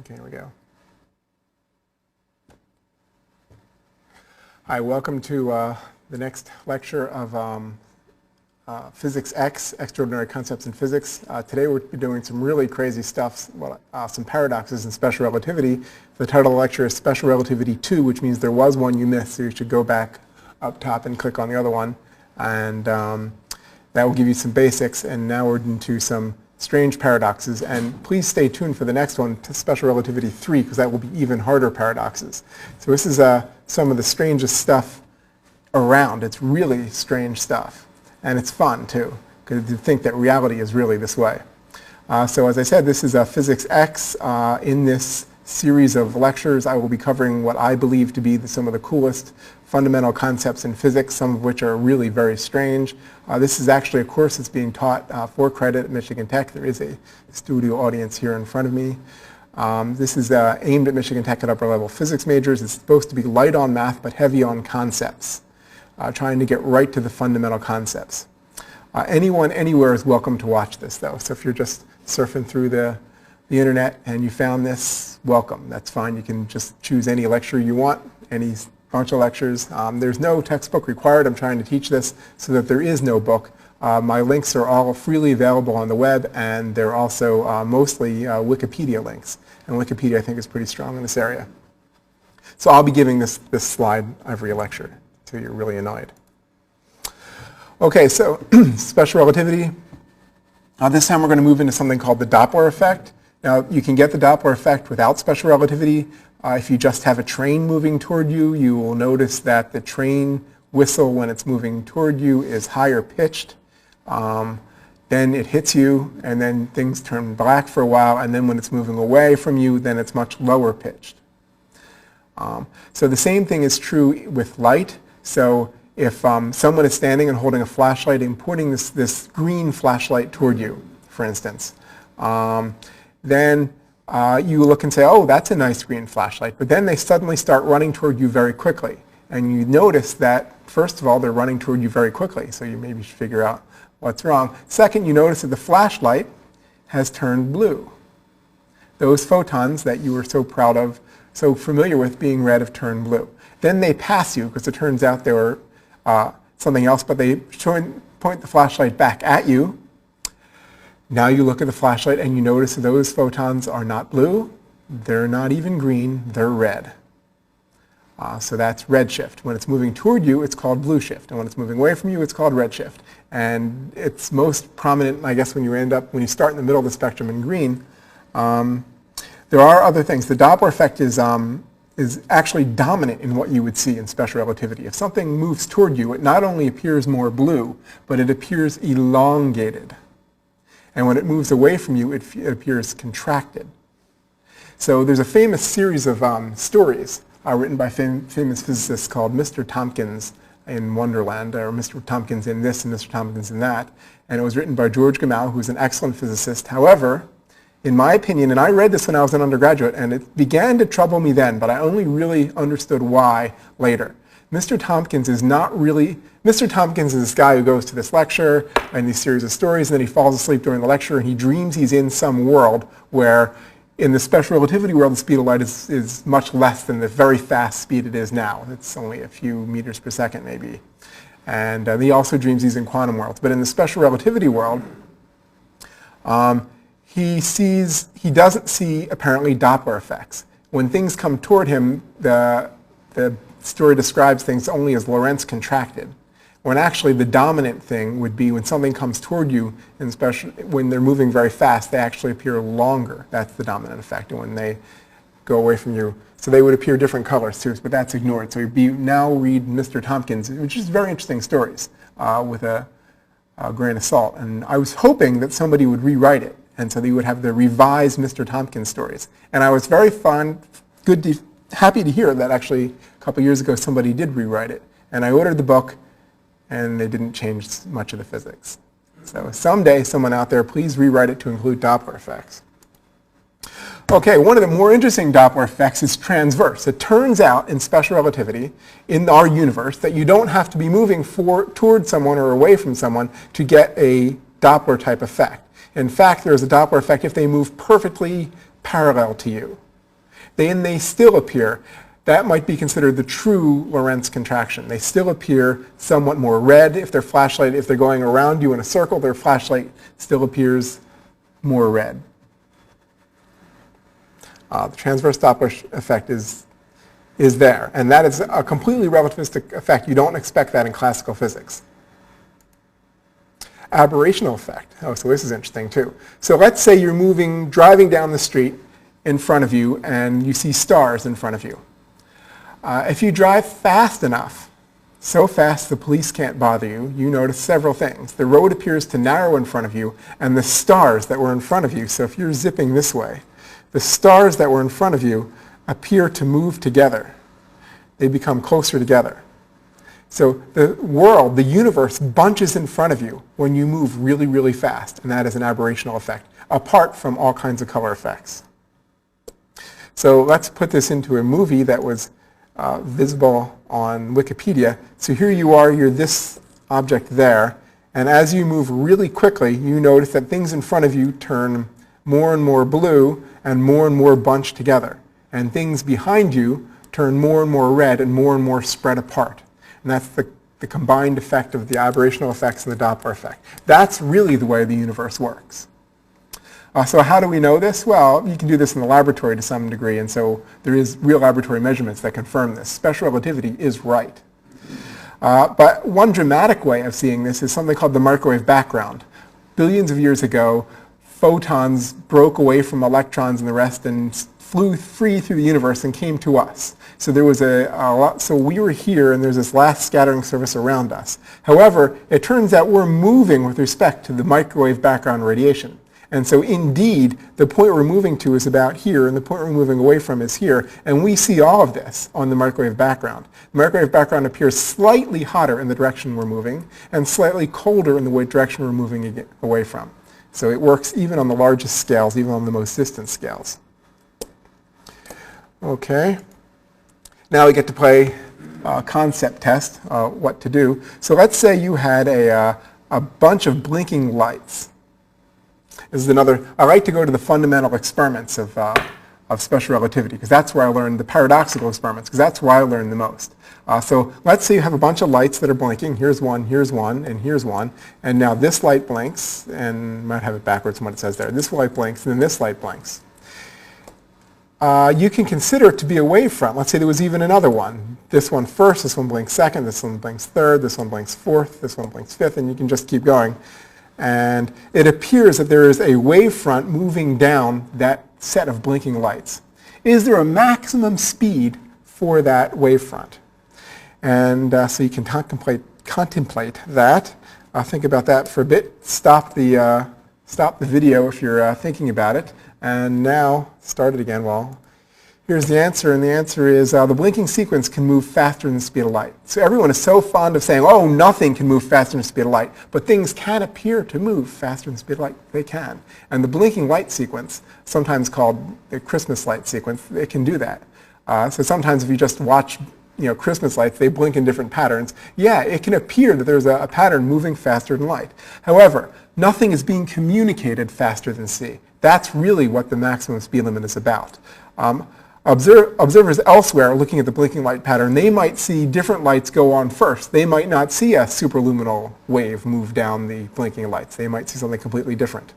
Okay, here we go. Hi, welcome to the next lecture of Physics X, Extraordinary Concepts in Physics. Today we're doing some really crazy stuff, some paradoxes in special relativity. The title of the lecture is Special Relativity 2, which means there was one you missed, so you should go back up top and click on the other one. And that will give you some basics, and now we're into some strange paradoxes. And please stay tuned for the next one, to Special Relativity 3, because that will be even harder paradoxes. So this is some of the strangest stuff around. It's really strange stuff. And it's fun, too, because you think that reality is really this way. So as I said, this is Physics X. In this series of lectures, I will be covering what I believe to be some of the coolest fundamental concepts in physics, some of which are really very strange. This is actually a course that's being taught for credit at Michigan Tech. There is a studio audience here in front of me. This is aimed at Michigan Tech at upper level physics majors. It's supposed to be light on math but heavy on concepts, trying to get right to the fundamental concepts. Anyone, anywhere is welcome to watch this, though. So if you're just surfing through the internet and you found this, welcome. That's fine. You can just choose any lecture you want, any bunch of lectures. There's no textbook required. I'm trying to teach this so that there is no book. My links are all freely available on the web, and they're also mostly Wikipedia links. And Wikipedia, I think, is pretty strong in this area. So I'll be giving this slide every lecture until you're really annoyed. Okay, so special relativity. This time we're going to move into something called the Doppler effect. Now, you can get the Doppler effect without special relativity. If you just have a train moving toward you, you will notice that the train whistle when it's moving toward you is higher pitched. Then it hits you, and then things turn black for a while, and then when it's moving away from you, then it's much lower pitched. So the same thing is true with light. So if someone is standing and holding a flashlight and pointing this green flashlight toward you, for instance, then you look and say, oh, that's a nice green flashlight. But then they suddenly start running toward you very quickly. And you notice that, first of all, they're running toward you very quickly. So you maybe should figure out what's wrong. Second, you notice that the flashlight has turned blue. Those photons that you were so proud of, so familiar with being red, have turned blue. Then they pass you, because it turns out they were something else, but they point the flashlight back at you. Now you look at the flashlight and you notice that those photons are not blue, they're not even green, they're red. So that's redshift. When it's moving toward you, it's called blue shift. And when it's moving away from you, it's called redshift. And it's most prominent, I guess, when you start in the middle of the spectrum in green. There are other things. The Doppler effect is actually dominant in what you would see in special relativity. If something moves toward you, it not only appears more blue, but it appears elongated. And when it moves away from you, it appears contracted. So there's a famous series of stories written by famous physicists called Mr. Tompkins in Wonderland, or Mr. Tompkins in this and Mr. Tompkins in that. And it was written by George Gamow, who's an excellent physicist. However, in my opinion, and I read this when I was an undergraduate, and it began to trouble me then, but I only really understood why later. Mr. Tompkins is not really, Mr. Tompkins is this guy who goes to this lecture and these series of stories, and then he falls asleep during the lecture, and he dreams he's in some world where in the special relativity world, the speed of light is much less than the very fast speed it is now. It's only a few meters per second, maybe. And he also dreams he's in quantum worlds. But in the special relativity world, he doesn't see, apparently, Doppler effects. When things come toward him, the story describes things only as Lorentz contracted, when actually the dominant thing would be when something comes toward you, and especially when they're moving very fast, they actually appear longer. That's the dominant effect. And when they go away from you, so they would appear different colors too, but that's ignored. So you now read Mr. Tompkins, which is very interesting stories with a grain of salt. And I was hoping that somebody would rewrite it, and so they would have the revised Mr. Tompkins stories. And I was very happy to hear that actually a couple years ago somebody did rewrite it. And I ordered the book, and they didn't change much of the physics. So someday, someone out there, please rewrite it to include Doppler effects. Okay, one of the more interesting Doppler effects is transverse. It turns out in special relativity, in our universe, that you don't have to be moving toward someone or away from someone to get a Doppler type effect. In fact, there's a Doppler effect if they move perfectly parallel to you. then they still appear. That might be considered the true Lorentz contraction. They still appear somewhat more red if they're going around you in a circle, their flashlight still appears more red. The transverse Doppler effect is there, and that is a completely relativistic effect. You don't expect that in classical physics. Aberrational effect. Oh, so this is interesting too. So let's say you're driving down the street in front of you, and you see stars in front of you. If you drive fast enough, so fast the police can't bother you, you notice several things. The road appears to narrow in front of you, and the stars that were in front of you, so if you're zipping this way, the stars that were in front of you appear to move together. They become closer together. So the world, the universe, bunches in front of you when you move really, really fast, and that is an aberrational effect, apart from all kinds of color effects. So let's put this into a movie that was visible on Wikipedia. So here you are, you're this object there, and as you move really quickly, you notice that things in front of you turn more and more blue and more bunched together. And things behind you turn more and more spread apart. And that's the combined effect of the aberrational effects and the Doppler effect. That's really the way the universe works. So how do we know this? Well, you can do this in the laboratory to some degree, and so there is real laboratory measurements that confirm this. Special relativity is right. But one dramatic way of seeing this is something called the microwave background. Billions of years ago, photons broke away from electrons and the rest and flew free through the universe and came to us. So there was so we were here, and there's this last scattering surface around us. However, it turns out we're moving with respect to the microwave background radiation. And so indeed, the point we're moving to is about here, and the point we're moving away from is here, and we see all of this on the microwave background. The microwave background appears slightly hotter in the direction we're moving, and slightly colder in the direction we're moving away from. So it works even on the largest scales, even on the most distant scales. Okay. Now we get to play a concept test, what to do. So let's say you had a bunch of blinking lights. This is another, I like to go to the fundamental experiments of special relativity, because that's where I learned the paradoxical experiments, because that's where I learned the most. So let's say you have a bunch of lights that are blinking. Here's one, and here's one. And now this light blinks, and I might have it backwards from what it says there. This light blinks, and then this light blinks. You can consider it to be a wavefront. Let's say there was even another one. This one first, this one blinks second, this one blinks third, this one blinks fourth, this one blinks fifth, and you can just keep going. And it appears that there is a wavefront moving down that set of blinking lights. Is there a maximum speed for that wavefront? And so you can contemplate that. Think about that for a bit. Stop the video if you're thinking about it. And now start it again. Well, here's the answer, and the answer is the blinking sequence can move faster than the speed of light. So everyone is so fond of saying, oh, nothing can move faster than the speed of light, but things can appear to move faster than the speed of light. They can. And the blinking light sequence, sometimes called the Christmas light sequence, it can do that. So sometimes if you just watch Christmas lights, they blink in different patterns. Yeah, it can appear that there's a pattern moving faster than light. However, nothing is being communicated faster than c. That's really what the maximum speed limit is about. Observers elsewhere looking at the blinking light pattern, they might see different lights go on first. They might not see a superluminal wave move down the blinking lights. They might see something completely different.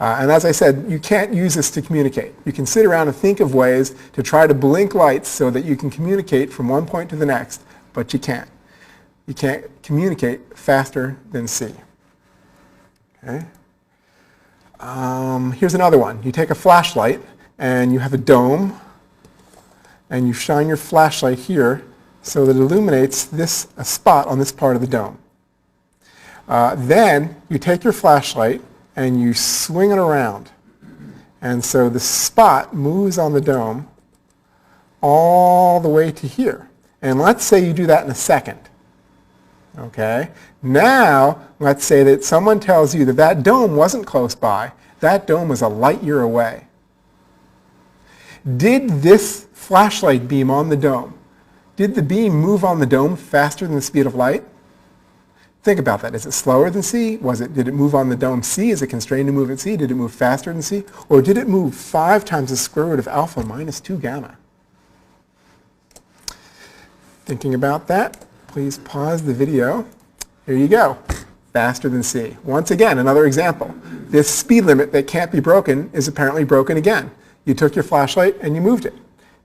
And as I said, you can't use this to communicate. You can sit around and think of ways to try to blink lights so that you can communicate from one point to the next, but you can't. You can't communicate faster than c. Okay. Here's another one. You take a flashlight and you have a dome, and you shine your flashlight here so that it illuminates a spot on this part of the dome. Then you take your flashlight and you swing it around. And so the spot moves on the dome all the way to here. And let's say you do that in a second. Okay? Now, let's say that someone tells you that that dome wasn't close by. That dome was a light year away. Did this flashlight beam on the dome, did the beam move on the dome faster than the speed of light? Think about that. Is it slower than c? Did it move on the dome c? Is it constrained to move at c? Did it move faster than c? Or did it move 5 times the square root of alpha minus 2 gamma? Thinking about that, please pause the video. Here you go. Faster than c. Once again, another example. This speed limit that can't be broken is apparently broken again. You took your flashlight and you moved it.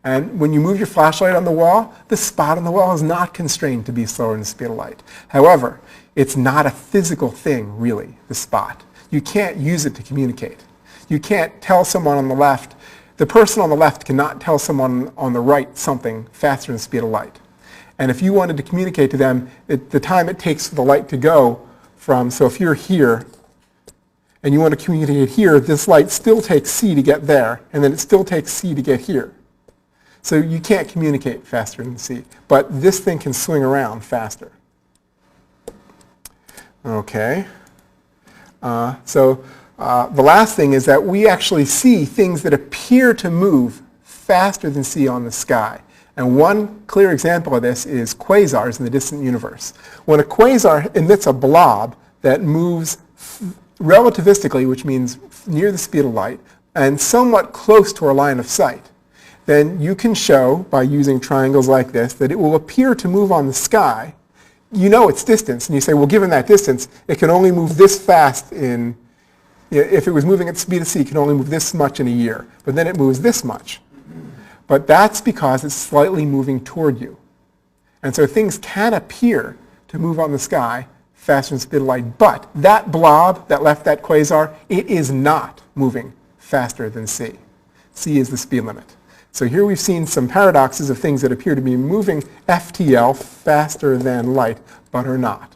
And when you move your flashlight on the wall, the spot on the wall is not constrained to be slower than the speed of light. However, it's not a physical thing, really, the spot. You can't use it to communicate. You can't tell someone on the left, the person on the left cannot tell someone on the right something faster than the speed of light. And if you wanted to communicate to them, the time it takes for the light to go from, so if you're here, and you want to communicate here, this light still takes c to get there, and then it still takes c to get here. So you can't communicate faster than c, but this thing can swing around faster. Okay. The last thing is that we actually see things that appear to move faster than c on the sky. And one clear example of this is quasars in the distant universe. When a quasar emits a blob that moves relativistically, which means near the speed of light, and somewhat close to our line of sight, then you can show, by using triangles like this, that it will appear to move on the sky. You know its distance, and you say, well, given that distance, it can only move this fast in, if it was moving at the speed of c, it can only move this much in a year. But then it moves this much. But that's because it's slightly moving toward you. And so things can appear to move on the sky faster than the speed of light. But that blob that left that quasar, it is not moving faster than c. c is the speed limit. So here we've seen some paradoxes of things that appear to be moving FTL faster than light, but are not.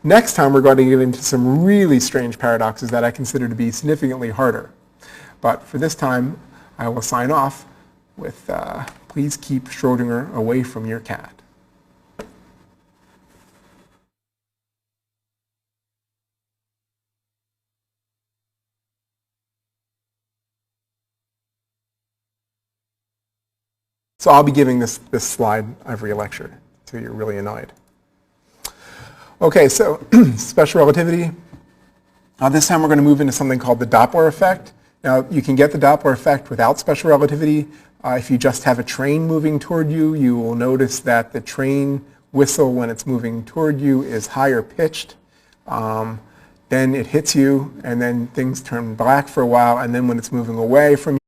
Next time we're going to get into some really strange paradoxes that I consider to be significantly harder. But for this time, I will sign off with, please keep Schrodinger away from your cat. So I'll be giving this slide every lecture until you're really annoyed. Okay, so special relativity. This time we're going to move into something called the Doppler effect. Now, you can get the Doppler effect without special relativity. If you just have a train moving toward you, you will notice that the train whistle, when it's moving toward you, is higher pitched. Then it hits you, and then things turn black for a while, and then when it's moving away from you,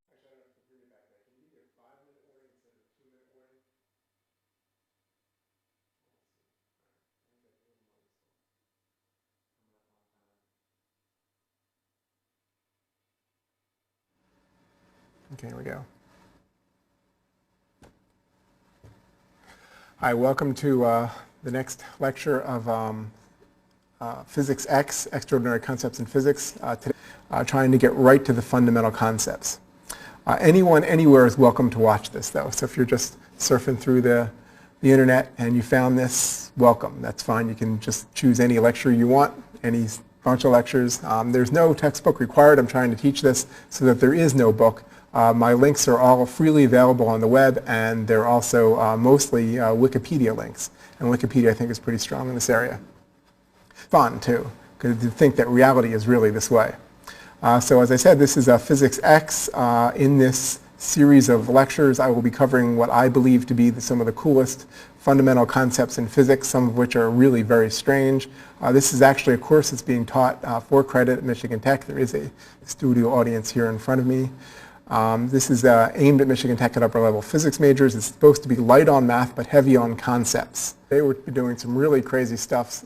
okay, here we go. Hi, welcome to the next lecture of Physics X, Extraordinary Concepts in Physics. Today, trying to get right to the fundamental concepts. Anyone, anywhere is welcome to watch this, though. So if you're just surfing through the internet and you found this, welcome. That's fine. You can just choose any lecture you want, any bunch of lectures. There's no textbook required. I'm trying to teach this so that there is no book. My links are all freely available on the web, and they're also mostly Wikipedia links. And Wikipedia, I think, is pretty strong in this area. Fun, too, because to think that reality is really this way. So as I said, this is Physics X. In this series of lectures, I will be covering what I believe to be some of the coolest fundamental concepts in physics, some of which are really very strange. This is actually a course that's being taught for credit at Michigan Tech. There is a studio audience here in front of me. This is aimed at Michigan Tech at upper level physics majors. It's supposed to be light on math but heavy on concepts. Today we're doing some really crazy stuff,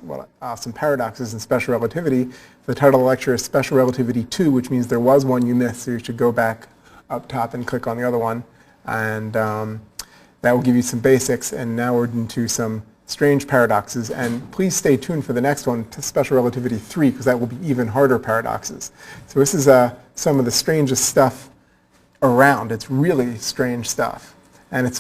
some paradoxes in special relativity. The title of the lecture is Special Relativity 2, which means there was one you missed, so you should go back up top and click on the other one. And that will give you some basics. And now we're into some strange paradoxes. And please stay tuned for the next one, to Special Relativity 3, because that will be even harder paradoxes. So this is some of the strangest stuff around. It's really strange stuff. And it's